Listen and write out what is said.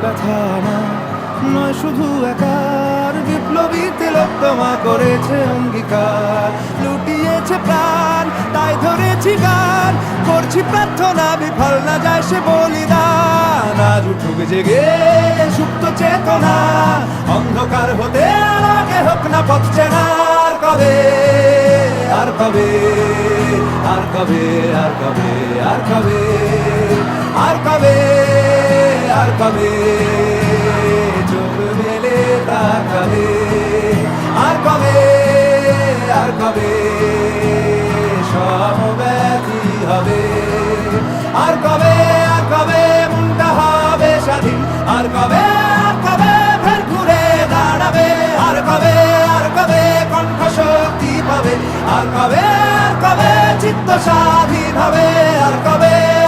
ব্যথা না নয় শুধু একার, বিপ্লবী তিলোত্তমা করেছে অঙ্গীকার, লুটিয়েছে প্রাণ তাই ধরেছি গান, করছি প্রার্থনা বিফল না যায় সে বলিদান। আজ উঠুক জেগে সুপ্ত চেতনা, অন্ধকার হতে আগে হোক না পথ চেনা। আর কবে আর কবে আর কবে আর কবে আর কবে আর কবে আর কবে চোখ মেলে তাকাবে। আর কবে আর কবে সমব্যথী হবে। আর কবে মনটা হবে স্বাধীন। আর কবে ফের ঘুরে দাঁড়াবে। আর কবে কণ্ঠ শক্তি পাবে। আর কবে চিত্ত স্বাধীন হবে। আর কবে